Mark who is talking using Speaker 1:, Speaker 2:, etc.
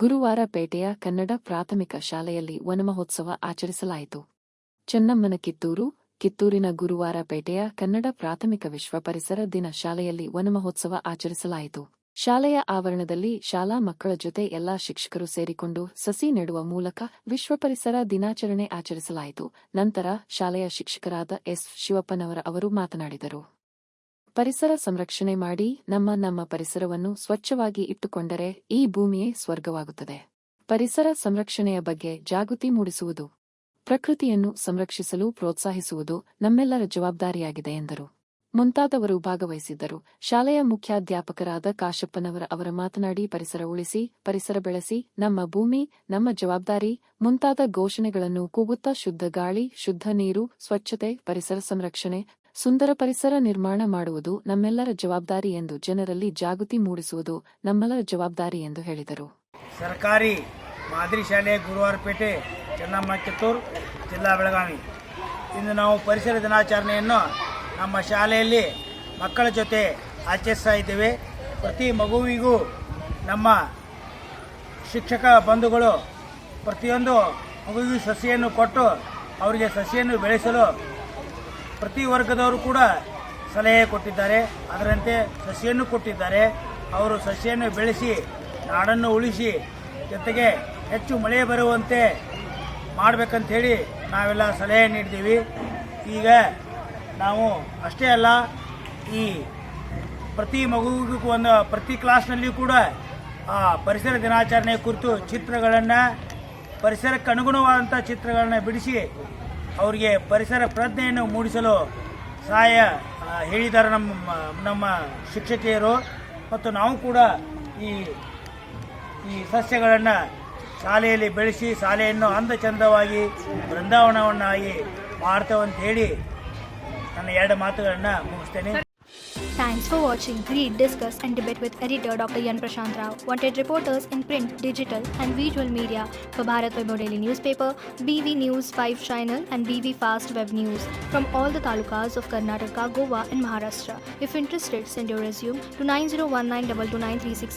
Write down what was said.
Speaker 1: ಗುರುವಾರ ಪೇಟೆಯ ಕನ್ನಡ ಪ್ರಾಥಮಿಕ ಶಾಲೆಯಲ್ಲಿ ವನಮಹೋತ್ಸವ ಆಚರಿಸಲಾಯಿತು. ಚೆನ್ನಮ್ಮನ ಕಿತ್ತೂರಿನ ಗುರುವಾರ ಪೇಟೆಯ ಕನ್ನಡ ಪ್ರಾಥಮಿಕ ವಿಶ್ವ ಪರಿಸರ ದಿನ ಶಾಲೆಯಲ್ಲಿ ವನಮಹೋತ್ಸವ ಆಚರಿಸಲಾಯಿತು. ಶಾಲೆಯ ಆವರಣದಲ್ಲಿ ಶಾಲಾ ಮಕ್ಕಳ ಜೊತೆ ಎಲ್ಲಾ ಶಿಕ್ಷಕರು ಸೇರಿಕೊಂಡು ಸಸಿ ನೆಡುವ ಮೂಲಕ ವಿಶ್ವ ಪರಿಸರ ದಿನಾಚರಣೆ ಆಚರಿಸಲಾಯಿತು. ನಂತರ ಶಾಲೆಯ ಶಿಕ್ಷಕರಾದ ಎಸ್. ಶಿವಪ್ಪನವರ ಅವರು ಮಾತನಾಡಿದರು. ಪರಿಸರ ಸಂರಕ್ಷಣೆ ಮಾಡಿ ನಮ್ಮ ಪರಿಸರವನ್ನು ಸ್ವಚ್ಛವಾಗಿ ಇಟ್ಟುಕೊಂಡರೆ ಈ ಭೂಮಿಯೇ ಸ್ವರ್ಗವಾಗುತ್ತದೆ. ಪರಿಸರ ಸಂರಕ್ಷಣೆಯ ಬಗ್ಗೆ ಜಾಗೃತಿ ಮೂಡಿಸುವುದು, ಪ್ರಕೃತಿಯನ್ನು ಸಂರಕ್ಷಿಸಲು ಪ್ರೋತ್ಸಾಹಿಸುವುದು ನಮ್ಮೆಲ್ಲರ ಜವಾಬ್ದಾರಿಯಾಗಿದೆ ಎಂದರು. ಮುಂತಾದವರು ಭಾಗವಹಿಸಿದ್ದರು. ಶಾಲೆಯ ಮುಖ್ಯಾಧ್ಯಾಪಕರಾದ ಕಾಶಪ್ಪನವರ ಅವರ ಮಾತನಾಡಿ ಪರಿಸರ ಉಳಿಸಿ, ಪರಿಸರ ಬೆಳೆಸಿ, ನಮ್ಮ ಭೂಮಿ ನಮ್ಮ ಜವಾಬ್ದಾರಿ ಮುಂತಾದ ಘೋಷಣೆಗಳನ್ನು ಕೂಗುತ್ತಾ ಶುದ್ಧ ಗಾಳಿ, ಶುದ್ಧ ನೀರು, ಸ್ವಚ್ಛತೆ, ಪರಿಸರ ಸಂರಕ್ಷಣೆ, ಸುಂದರ ಪರಿಸರ ನಿರ್ಮಾಣ ಮಾಡುವುದು ನಮ್ಮೆಲ್ಲರ ಜವಾಬ್ದಾರಿ ಎಂದು ಜನರಲ್ಲಿ ಜಾಗೃತಿ ಮೂಡಿಸುವುದು ನಮ್ಮೆಲ್ಲರ ಜವಾಬ್ದಾರಿ ಎಂದು ಹೇಳಿದರು.
Speaker 2: ಸರ್ಕಾರಿ ಮಾದರಿ ಶಾಲೆ ಗುರುವಾರಪೇಟೆ, ಚೆನ್ನಮ್ಮ ಕಿತ್ತೂರು, ಜಿಲ್ಲಾ ಬೆಳಗಾವಿ. ಇಂದು ನಾವು ಪರಿಸರ ದಿನಾಚರಣೆಯನ್ನು ನಮ್ಮ ಶಾಲೆಯಲ್ಲಿ ಮಕ್ಕಳ ಜೊತೆ ಆಚರಿಸ್ತಾ ಇದ್ದೇವೆ. ಪ್ರತಿ ಮಗುವಿಗೂ ನಮ್ಮ ಶಿಕ್ಷಕ ಬಂಧುಗಳು ಪ್ರತಿಯೊಂದು ಮಗುವಿಗೂ ಸಸಿಯನ್ನು ಕೊಟ್ಟು ಅವರಿಗೆ ಸಸಿಯನ್ನು ಬೆಳೆಸಲು ಪ್ರತಿ ವರ್ಗದವರು ಕೂಡ ಸಲಹೆ ಕೊಟ್ಟಿದ್ದಾರೆ. ಅದರಂತೆ ಸಸಿಯನ್ನು ಕೊಟ್ಟಿದ್ದಾರೆ. ಅವರು ಸಸಿಯನ್ನು ಬೆಳೆಸಿ ನಾಡನ್ನು ಉಳಿಸಿ ಜೊತೆಗೆ ಹೆಚ್ಚು ಮಳೆ ಬರುವಂತೆ ಮಾಡಬೇಕಂಥೇಳಿ ನಾವೆಲ್ಲ ಸಲಹೆ ನೀಡಿದ್ದೀವಿ. ಈಗ ನಾವು ಅಷ್ಟೇ ಅಲ್ಲ, ಈ ಪ್ರತಿ ಮಗುವಿಗೂ ಪ್ರತಿ ಕ್ಲಾಸ್ನಲ್ಲಿಯೂ ಕೂಡ ಪರಿಸರ ದಿನಾಚರಣೆ ಕುರಿತು ಚಿತ್ರಗಳನ್ನು, ಪರಿಸರಕ್ಕೆ ಅನುಗುಣವಾದಂಥ ಚಿತ್ರಗಳನ್ನು ಬಿಡಿಸಿ ಅವರಿಗೆ ಪರಿಸರ ಪ್ರಜ್ಞೆಯನ್ನು ಮೂಡಿಸಲು ಸಹಾಯ ಹೇಳಿದ್ದಾರೆ ನಮ್ಮ ಶಿಕ್ಷಕಿಯರು. ಮತ್ತು ನಾವು ಕೂಡ ಈ ಸಸ್ಯಗಳನ್ನು ಶಾಲೆಯಲ್ಲಿ ಬೆಳೆಸಿ ಶಾಲೆಯನ್ನು ಅಂದಚಂದವಾಗಿ ಬೃಂದಾವನವನ್ನಾಗಿ ಮಾಡ್ತೇವೆ ಅಂತ ಹೇಳಿ ನನ್ನ ಎರಡು ಮಾತುಗಳನ್ನು ಮುಗಿಸ್ತೇನೆ.
Speaker 3: Thanks for watching. Read, discuss and debate with editor Dr. Yan Prashant Rao. Wanted reporters in print, digital and visual media for Bharat Vaibhav Daily Newspaper, BV News 5 Channel and BV Fast Web News from all the talukas of Karnataka, Goa and Maharashtra. If interested, send your resume to 9019229369.